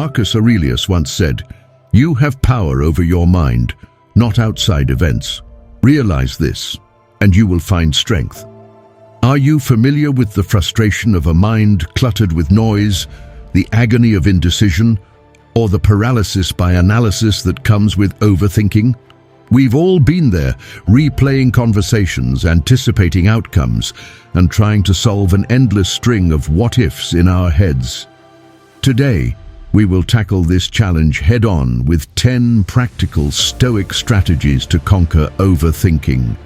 Marcus Aurelius once said, "You have power over your mind, not outside events. Realize this, and you will find strength." Are you familiar with the frustration of a mind cluttered with noise, the agony of indecision, or the paralysis by analysis that comes with overthinking? We've all been there, replaying conversations, anticipating outcomes, and trying to solve an endless string of what-ifs in our heads. Today, we will tackle this challenge head-on with 10 practical Stoic strategies to conquer overthinking.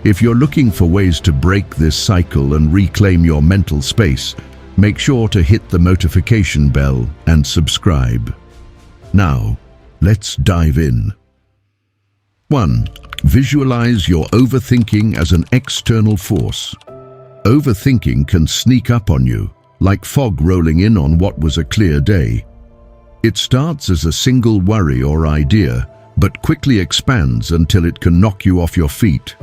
If you're looking for ways to break this cycle and reclaim your mental space, make sure to hit the notification bell and subscribe. Now, let's dive in. 1. Visualize your overthinking as an external force. Overthinking can sneak up on you, like fog rolling in on what was a clear day. It starts as a single worry or idea, but quickly expands until it can knock you off your feet.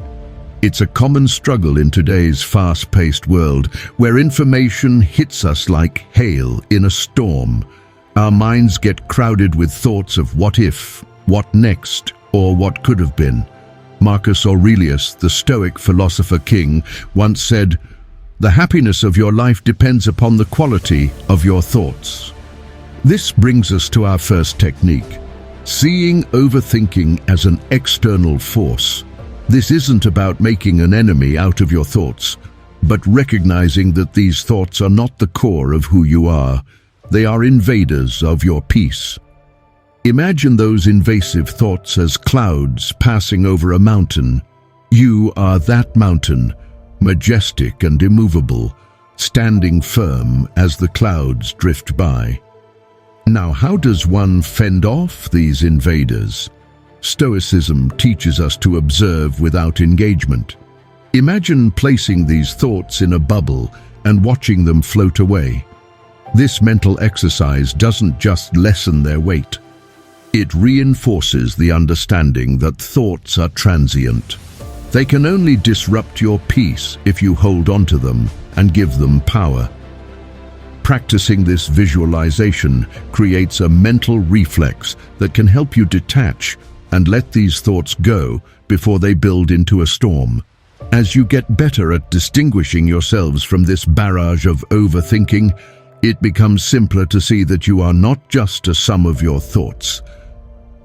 It's a common struggle in today's fast-paced world, where information hits us like hail in a storm. Our minds get crowded with thoughts of what if, what next, or what could have been. Marcus Aurelius, the Stoic philosopher king, once said, "The happiness of your life depends upon the quality of your thoughts." This brings us to our first technique, seeing overthinking as an external force. This isn't about making an enemy out of your thoughts, but recognizing that these thoughts are not the core of who you are. They are invaders of your peace. Imagine those invasive thoughts as clouds passing over a mountain. You are that mountain, majestic and immovable, standing firm as the clouds drift by. Now, how does one fend off these invaders? Stoicism teaches us to observe without engagement. Imagine placing these thoughts in a bubble and watching them float away. This mental exercise doesn't just lessen their weight. It reinforces the understanding that thoughts are transient. They can only disrupt your peace if you hold onto them and give them power. Practicing this visualization creates a mental reflex that can help you detach and let these thoughts go before they build into a storm. As you get better at distinguishing yourselves from this barrage of overthinking, it becomes simpler to see that you are not just a sum of your thoughts.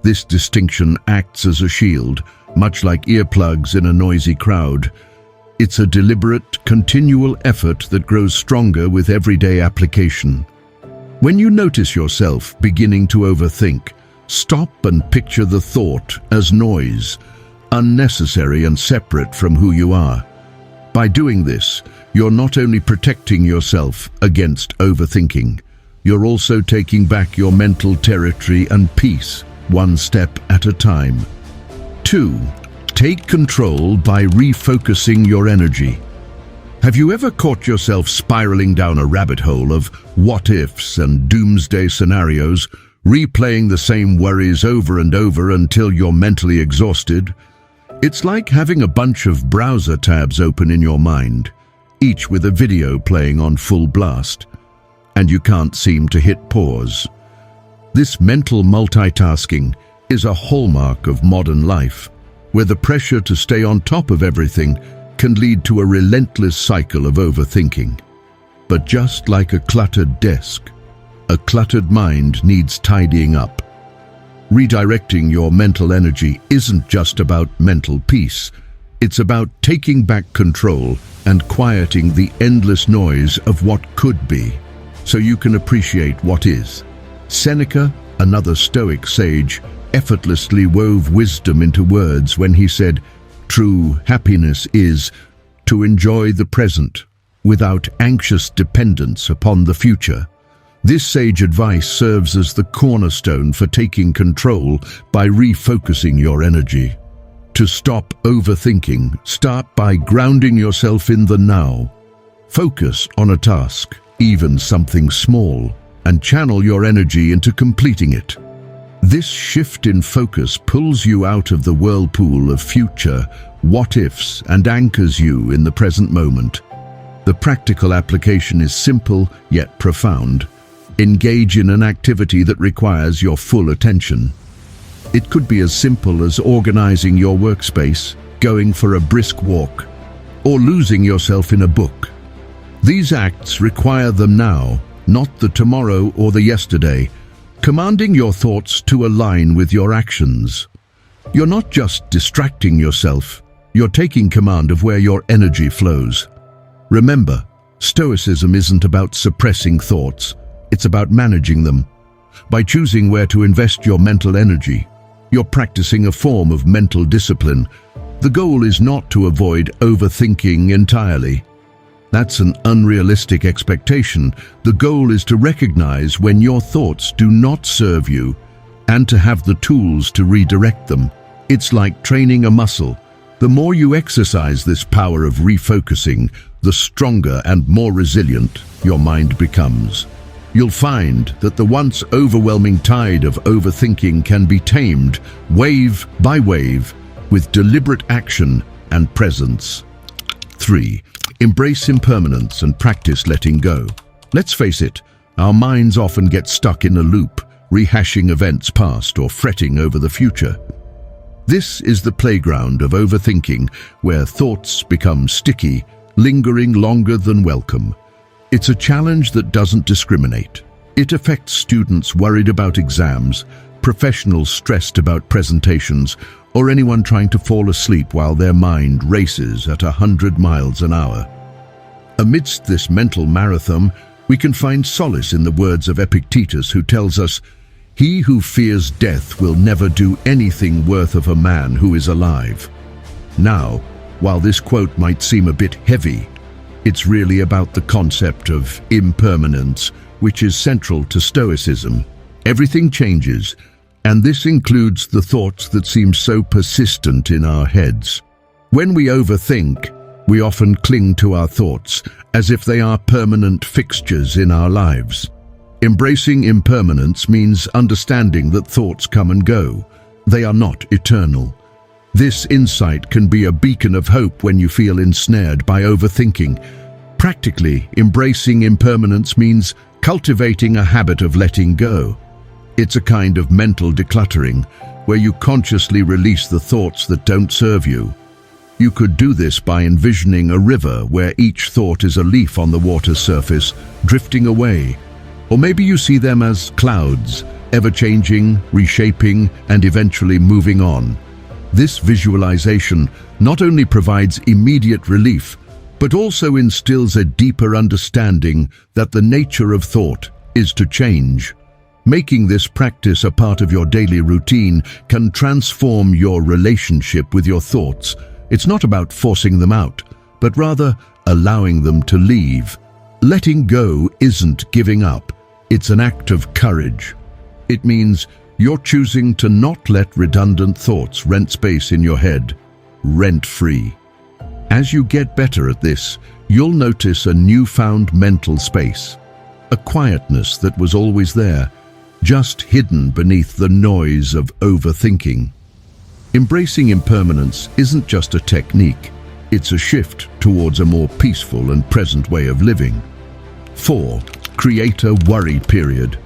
This distinction acts as a shield, much like earplugs in a noisy crowd. It's a deliberate, continual effort that grows stronger with everyday application. When you notice yourself beginning to overthink, stop and picture the thought as noise, unnecessary and separate from who you are. By doing this, you're not only protecting yourself against overthinking, you're also taking back your mental territory and peace, one step at a time. 2. Take control by refocusing your energy. Have you ever caught yourself spiraling down a rabbit hole of what-ifs and doomsday scenarios, replaying the same worries over and over until you're mentally exhausted? It's like having a bunch of browser tabs open in your mind, each with a video playing on full blast, and you can't seem to hit pause. This mental multitasking is a hallmark of modern life, where the pressure to stay on top of everything can lead to a relentless cycle of overthinking. But just like a cluttered desk, a cluttered mind needs tidying up. Redirecting your mental energy isn't just about mental peace. It's about taking back control and quieting the endless noise of what could be, so you can appreciate what is. Seneca, another Stoic sage, effortlessly wove wisdom into words when he said, "True happiness is to enjoy the present without anxious dependence upon the future." This sage advice serves as the cornerstone for taking control by refocusing your energy. To stop overthinking, start by grounding yourself in the now. Focus on a task, even something small, and channel your energy into completing it. This shift in focus pulls you out of the whirlpool of future what-ifs and anchors you in the present moment. The practical application is simple yet profound. engage in an activity that requires your full attention. It could be as simple as organizing your workspace, going for a brisk walk, or losing yourself in a book. These acts require the now, not the tomorrow or the yesterday, commanding your thoughts to align with your actions. You're not just distracting yourself, you're taking command of where your energy flows. Remember, Stoicism isn't about suppressing thoughts, it's about managing them. By choosing where to invest your mental energy, you're practicing a form of mental discipline. The goal is not to avoid overthinking entirely. That's an unrealistic expectation. The goal is to recognize when your thoughts do not serve you and to have the tools to redirect them. It's like training a muscle. The more you exercise this power of refocusing, the stronger and more resilient your mind becomes. You'll find that the once overwhelming tide of overthinking can be tamed wave by wave with deliberate action and presence. 3. Embrace impermanence and practice letting go. Let's face it, our minds often get stuck in a loop, rehashing events past or fretting over the future. This is the playground of overthinking, where thoughts become sticky, lingering longer than welcome. It's a challenge that doesn't discriminate. It affects students worried about exams, professionals stressed about presentations, or anyone trying to fall asleep while their mind races at 100 miles an hour. Amidst this mental marathon, we can find solace in the words of Epictetus, who tells us, "He who fears death will never do anything worth of a man who is alive." Now, while this quote might seem a bit heavy, it's really about the concept of impermanence, which is central to Stoicism. Everything changes, and this includes the thoughts that seem so persistent in our heads. When we overthink, we often cling to our thoughts as if they are permanent fixtures in our lives. Embracing impermanence means understanding that thoughts come and go. They are not eternal. This insight can be a beacon of hope when you feel ensnared by overthinking. Practically, embracing impermanence means cultivating a habit of letting go. It's a kind of mental decluttering, where you consciously release the thoughts that don't serve you. You could do this by envisioning a river where each thought is a leaf on the water's surface, drifting away. Or maybe you see them as clouds, ever-changing, reshaping, and eventually moving on. This visualization not only provides immediate relief, but also instills a deeper understanding that the nature of thought is to change. Making this practice a part of your daily routine can transform your relationship with your thoughts. It's not about forcing them out, but rather allowing them to leave. Letting go isn't giving up. It's an act of courage. It means you're choosing to not let redundant thoughts rent space in your head, rent-free. As you get better at this, you'll notice a newfound mental space, a quietness that was always there, just hidden beneath the noise of overthinking. Embracing impermanence isn't just a technique, it's a shift towards a more peaceful and present way of living. 4. Create a worry period.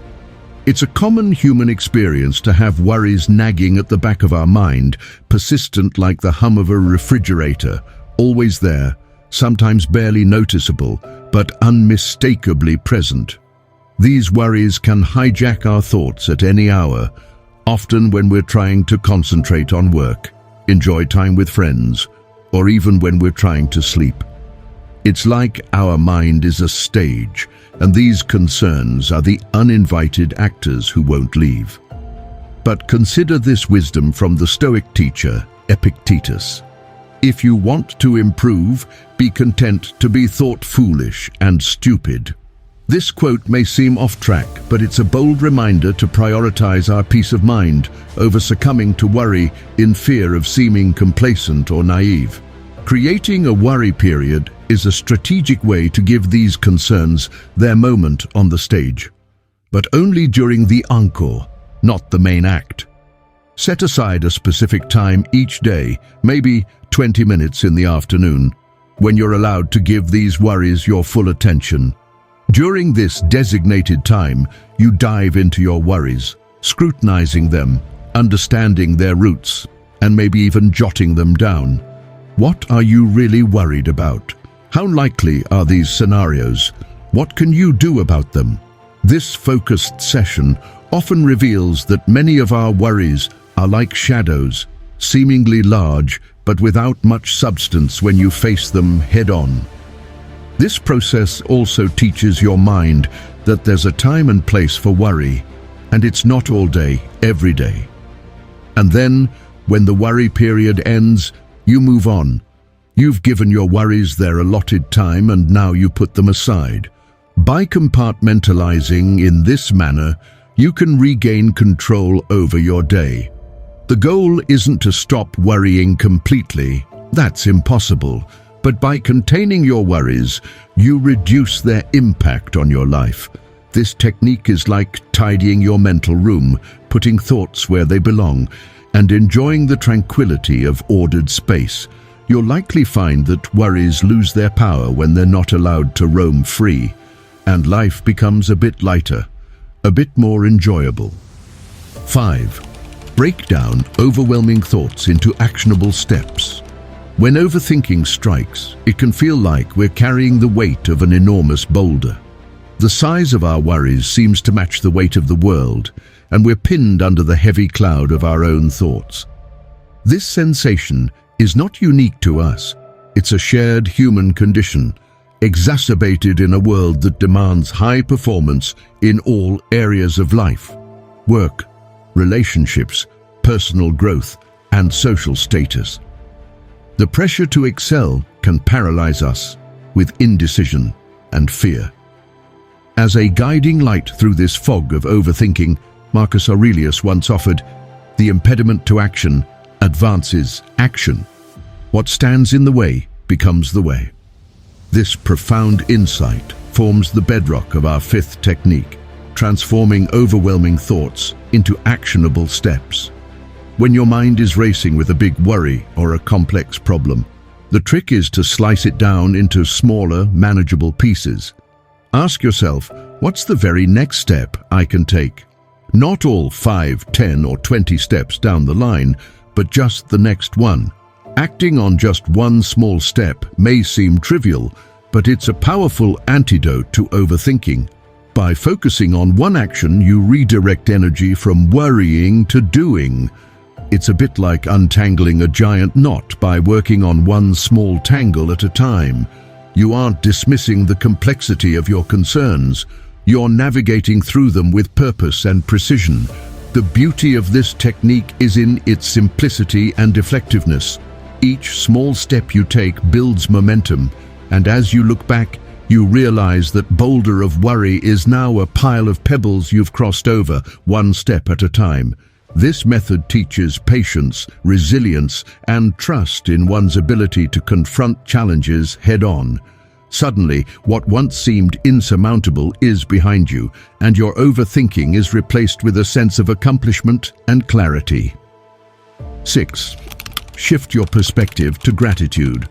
It's a common human experience to have worries nagging at the back of our mind, persistent like the hum of a refrigerator, always there, sometimes barely noticeable, but unmistakably present. These worries can hijack our thoughts at any hour, often when we're trying to concentrate on work, enjoy time with friends, or even when we're trying to sleep. It's like our mind is a stage, and these concerns are the uninvited actors who won't leave. But consider this wisdom from the Stoic teacher, Epictetus. If you want to improve, be content to be thought foolish and stupid. This quote may seem off track, but it's a bold reminder to prioritize our peace of mind over succumbing to worry in fear of seeming complacent or naive. Creating a worry period is a strategic way to give these concerns their moment on the stage, but only during the encore, not the main act. Set aside a specific time each day, maybe 20 minutes in the afternoon, when you're allowed to give these worries your full attention. During this designated time, you dive into your worries, scrutinizing them, understanding their roots, and maybe even jotting them down. What are you really worried about? How likely are these scenarios? What can you do about them? This focused session often reveals that many of our worries are like shadows, seemingly large but without much substance when you face them head-on. This process also teaches your mind that there's a time and place for worry, and it's not all day, every day. And then, when the worry period ends, you move on. You've given your worries their allotted time and now you put them aside. By compartmentalizing in this manner, you can regain control over your day. The goal isn't to stop worrying completely. That's impossible. But by containing your worries, you reduce their impact on your life. This technique is like tidying your mental room, putting thoughts where they belong, and enjoying the tranquility of ordered space. You'll likely find that worries lose their power when they're not allowed to roam free, and life becomes a bit lighter, a bit more enjoyable. 5. Break down overwhelming thoughts into actionable steps. When overthinking strikes, it can feel like we're carrying the weight of an enormous boulder. The size of our worries seems to match the weight of the world, and we're pinned under the heavy cloud of our own thoughts. This sensation is not unique to us. It's a shared human condition, exacerbated in a world that demands high performance in all areas of life: work, relationships, personal growth, and social status. The pressure to excel can paralyze us with indecision and fear. As a guiding light through this fog of overthinking, Marcus Aurelius once offered, "The impediment to action advances action. What stands in the way becomes the way." This profound insight forms the bedrock of our fifth technique, transforming overwhelming thoughts into actionable steps. When your mind is racing with a big worry or a complex problem, the trick is to slice it down into smaller, manageable pieces. Ask yourself, what's the very next step I can take? Not all 5, 10, or 20 steps down the line, but just the next one. Acting on just one small step may seem trivial, but it's a powerful antidote to overthinking. By focusing on one action, you redirect energy from worrying to doing. It's a bit like untangling a giant knot by working on one small tangle at a time. You aren't dismissing the complexity of your concerns. You're navigating through them with purpose and precision. The beauty of this technique is in its simplicity and effectiveness. Each small step you take builds momentum, and as you look back, you realize that boulder of worry is now a pile of pebbles you've crossed over, one step at a time. This method teaches patience, resilience, and trust in one's ability to confront challenges head-on. Suddenly, what once seemed insurmountable is behind you, and your overthinking is replaced with a sense of accomplishment and clarity. 6. Shift your perspective to gratitude.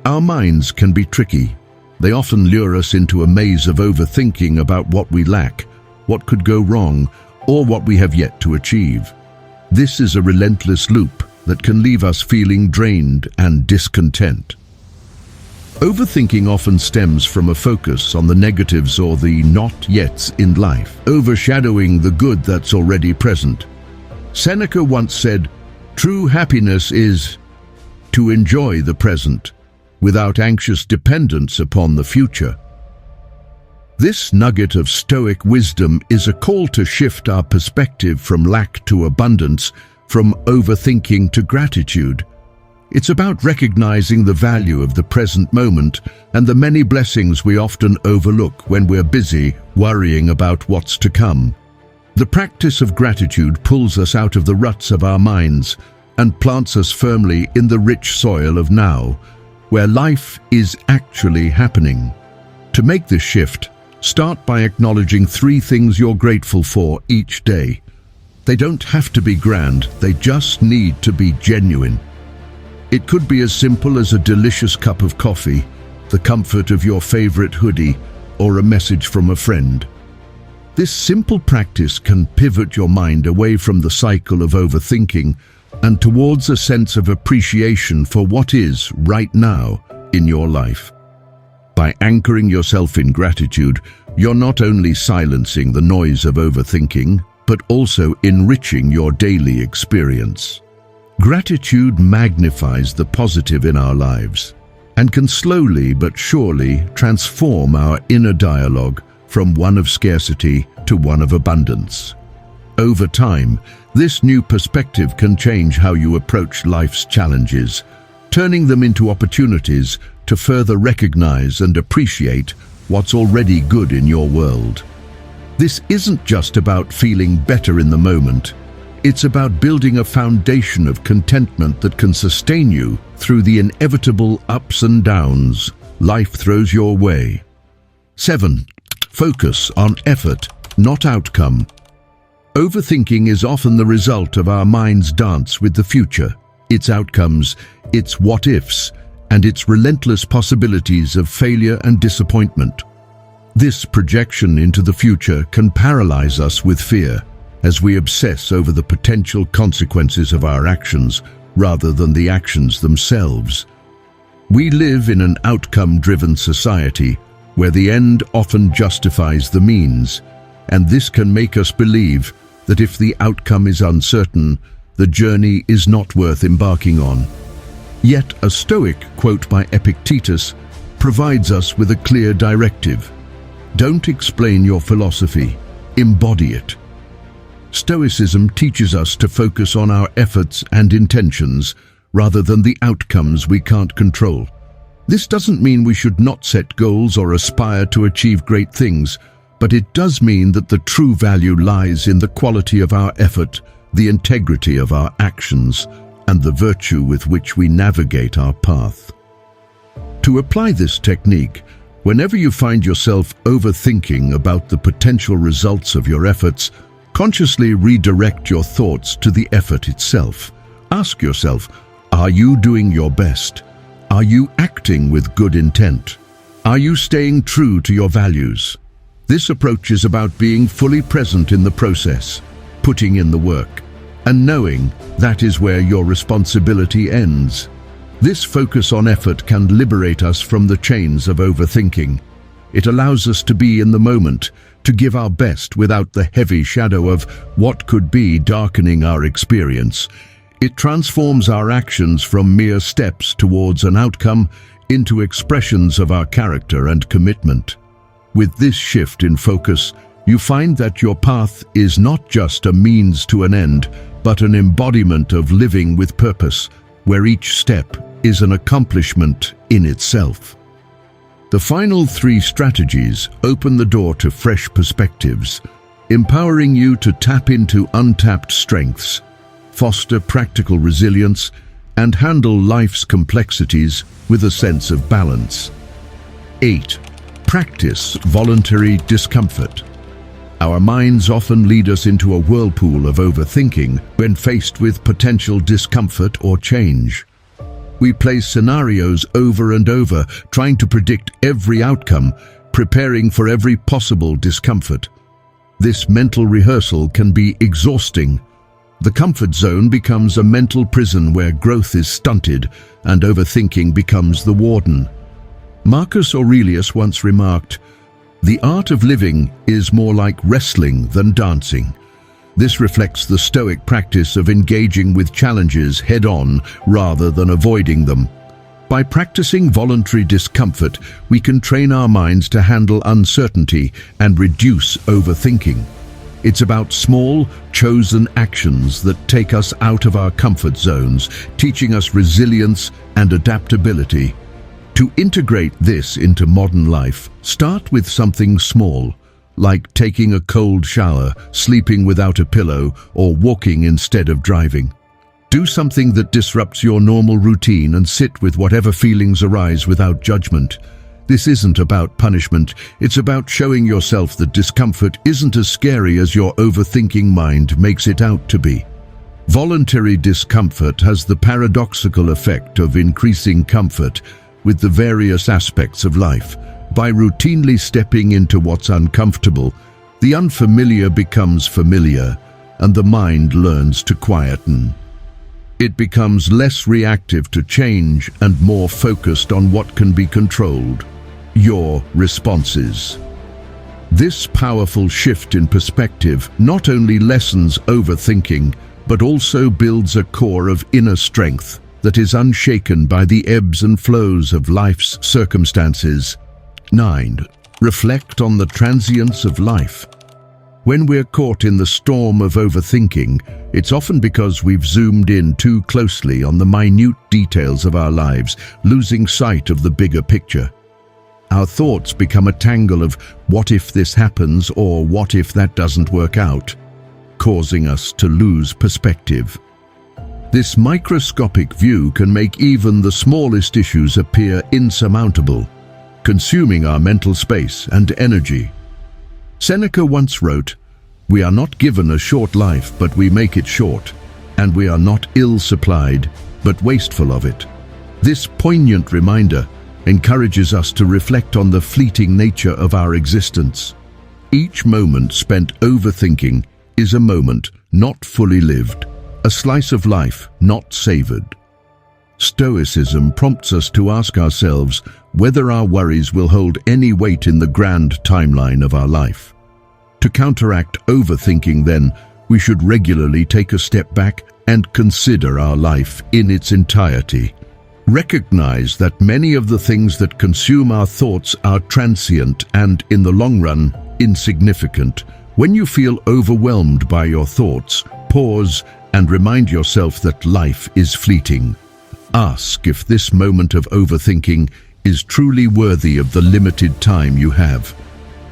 Our minds can be tricky. They often lure us into a maze of overthinking about what we lack, what could go wrong, or what we have yet to achieve. This is a relentless loop that can leave us feeling drained and discontent. Overthinking often stems from a focus on the negatives or the not-yets in life, overshadowing the good that's already present. Seneca once said, "True happiness is to enjoy the present, without anxious dependence upon the future." This nugget of Stoic wisdom is a call to shift our perspective from lack to abundance, from overthinking to gratitude. It's about recognizing the value of the present moment and the many blessings we often overlook when we're busy worrying about what's to come. The practice of gratitude pulls us out of the ruts of our minds and plants us firmly in the rich soil of now, where life is actually happening. To make this shift, start by acknowledging 3 things you're grateful for each day. They don't have to be grand, they just need to be genuine. It could be as simple as a delicious cup of coffee, the comfort of your favorite hoodie, or a message from a friend. This simple practice can pivot your mind away from the cycle of overthinking and towards a sense of appreciation for what is right now in your life. By anchoring yourself in gratitude, you're not only silencing the noise of overthinking, but also enriching your daily experience. Gratitude magnifies the positive in our lives and can slowly but surely transform our inner dialogue from one of scarcity to one of abundance. Over time, this new perspective can change how you approach life's challenges, turning them into opportunities to further recognize and appreciate what's already good in your world. This isn't just about feeling better in the moment. It's about building a foundation of contentment that can sustain you through the inevitable ups and downs life throws your way. 7. Focus on effort, not outcome. Overthinking is often the result of our mind's dance with the future, its outcomes, its what-ifs, and its relentless possibilities of failure and disappointment. This projection into the future can paralyze us with fear, as we obsess over the potential consequences of our actions rather than the actions themselves. We live in an outcome-driven society where the end often justifies the means, and this can make us believe that if the outcome is uncertain, the journey is not worth embarking on. Yet a Stoic quote by Epictetus provides us with a clear directive. Don't explain your philosophy, embody it. Stoicism teaches us to focus on our efforts and intentions rather than the outcomes we can't control. This doesn't mean we should not set goals or aspire to achieve great things, but it does mean that the true value lies in the quality of our effort, the integrity of our actions, and the virtue with which we navigate our path. To apply this technique, whenever you find yourself overthinking about the potential results of your efforts, consciously redirect your thoughts to the effort itself. Ask yourself, are you doing your best? Are you acting with good intent? Are you staying true to your values? This approach is about being fully present in the process, putting in the work, and knowing that is where your responsibility ends. This focus on effort can liberate us from the chains of overthinking. It allows us to be in the moment, to give our best without the heavy shadow of what could be darkening our experience. It transforms our actions from mere steps towards an outcome into expressions of our character and commitment. With this shift in focus, you find that your path is not just a means to an end, but an embodiment of living with purpose, where each step is an accomplishment in itself. The final 3 strategies open the door to fresh perspectives, empowering you to tap into untapped strengths, foster practical resilience, and handle life's complexities with a sense of balance. 8. Practice voluntary discomfort. Our minds often lead us into a whirlpool of overthinking when faced with potential discomfort or change. We play scenarios over and over, trying to predict every outcome, preparing for every possible discomfort. This mental rehearsal can be exhausting. The comfort zone becomes a mental prison where growth is stunted and overthinking becomes the warden. Marcus Aurelius once remarked, "The art of living is more like wrestling than dancing." This reflects the Stoic practice of engaging with challenges head-on rather than avoiding them. By practicing voluntary discomfort, we can train our minds to handle uncertainty and reduce overthinking. It's about small, chosen actions that take us out of our comfort zones, teaching us resilience and adaptability. To integrate this into modern life, start with something small, like taking a cold shower, sleeping without a pillow, or walking instead of driving. Do something that disrupts your normal routine and sit with whatever feelings arise without judgment. This isn't about punishment, it's about showing yourself that discomfort isn't as scary as your overthinking mind makes it out to be. Voluntary discomfort has the paradoxical effect of increasing comfort, with the various aspects of life. By routinely stepping into what's uncomfortable, the unfamiliar becomes familiar, and the mind learns to quieten. It becomes less reactive to change and more focused on what can be controlled: your responses. This powerful shift in perspective not only lessens overthinking, but also builds a core of inner strength that is unshaken by the ebbs and flows of life's circumstances. 9. Reflect on the transience of life. When we're caught in the storm of overthinking, it's often because we've zoomed in too closely on the minute details of our lives, losing sight of the bigger picture. Our thoughts become a tangle of what if this happens or what if that doesn't work out, causing us to lose perspective. This microscopic view can make even the smallest issues appear insurmountable, consuming our mental space and energy. Seneca once wrote, "We are not given a short life, but we make it short, and we are not ill-supplied, but wasteful of it." This poignant reminder encourages us to reflect on the fleeting nature of our existence. Each moment spent overthinking is a moment not fully lived, a slice of life not savored. Stoicism prompts us to ask ourselves whether our worries will hold any weight in the grand timeline of our life. To counteract overthinking, then, we should regularly take a step back and consider our life in its entirety. Recognize that many of the things that consume our thoughts are transient and, in the long run, insignificant. When you feel overwhelmed by your thoughts, pause and remind yourself that life is fleeting. Ask if this moment of overthinking is truly worthy of the limited time you have.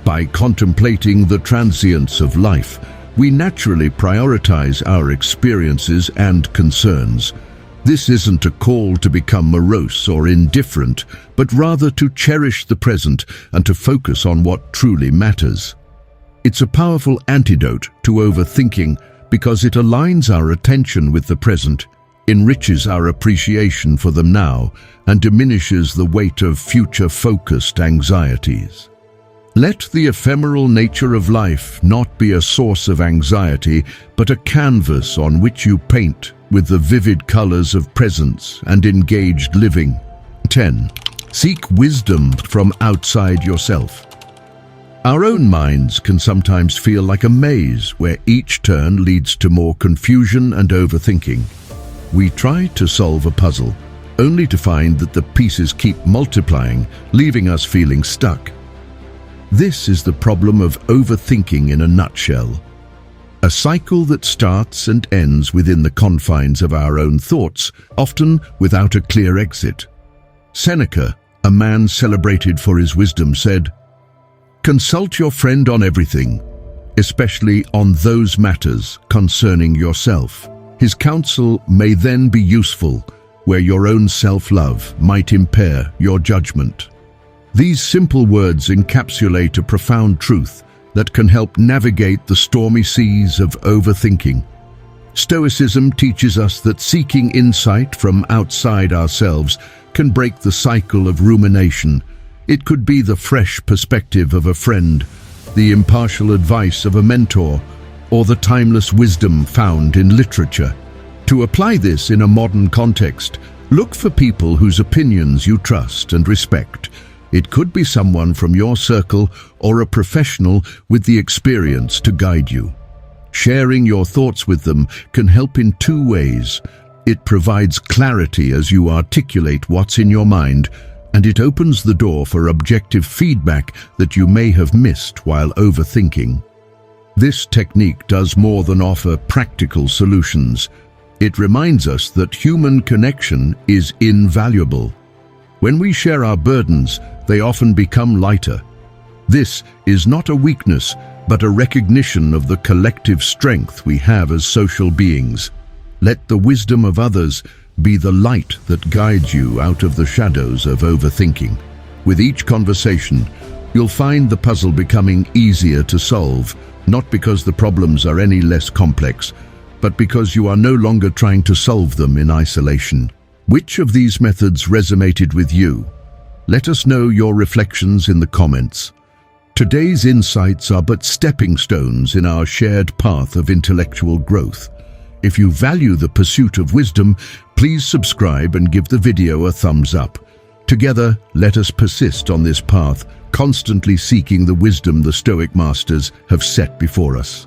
By contemplating the transience of life, we naturally prioritize our experiences and concerns. This isn't a call to become morose or indifferent, but rather to cherish the present and to focus on what truly matters. It's a powerful antidote to overthinking because it aligns our attention with the present, enriches our appreciation for them now, and diminishes the weight of future-focused anxieties. Let the ephemeral nature of life not be a source of anxiety, but a canvas on which you paint with the vivid colors of presence and engaged living. 10. Seek wisdom from outside yourself. Our own minds can sometimes feel like a maze where each turn leads to more confusion and overthinking. We try to solve a puzzle, only to find that the pieces keep multiplying, leaving us feeling stuck. This is the problem of overthinking in a nutshell. A cycle that starts and ends within the confines of our own thoughts, often without a clear exit. Seneca, a man celebrated for his wisdom, said, "Consult your friend on everything, especially on those matters concerning yourself. His counsel may then be useful where your own self-love might impair your judgment." These simple words encapsulate a profound truth that can help navigate the stormy seas of overthinking. Stoicism teaches us that seeking insight from outside ourselves can break the cycle of rumination. It could be the fresh perspective of a friend, the impartial advice of a mentor, or the timeless wisdom found in literature. To apply this in a modern context, look for people whose opinions you trust and respect. It could be someone from your circle or a professional with the experience to guide you. Sharing your thoughts with them can help in two ways. It provides clarity as you articulate what's in your mind, and it opens the door for objective feedback that you may have missed while overthinking. This technique does more than offer practical solutions. It reminds us that human connection is invaluable. When we share our burdens, they often become lighter. This is not a weakness, but a recognition of the collective strength we have as social beings. Let the wisdom of others be the light that guides you out of the shadows of overthinking. With each conversation, you'll find the puzzle becoming easier to solve, not because the problems are any less complex, but because you are no longer trying to solve them in isolation. Which of these methods resonated with you? Let us know your reflections in the comments. Today's insights are but stepping stones in our shared path of intellectual growth. If you value the pursuit of wisdom, please subscribe and give the video a thumbs up. Together, let us persist on this path, constantly seeking the wisdom the Stoic masters have set before us.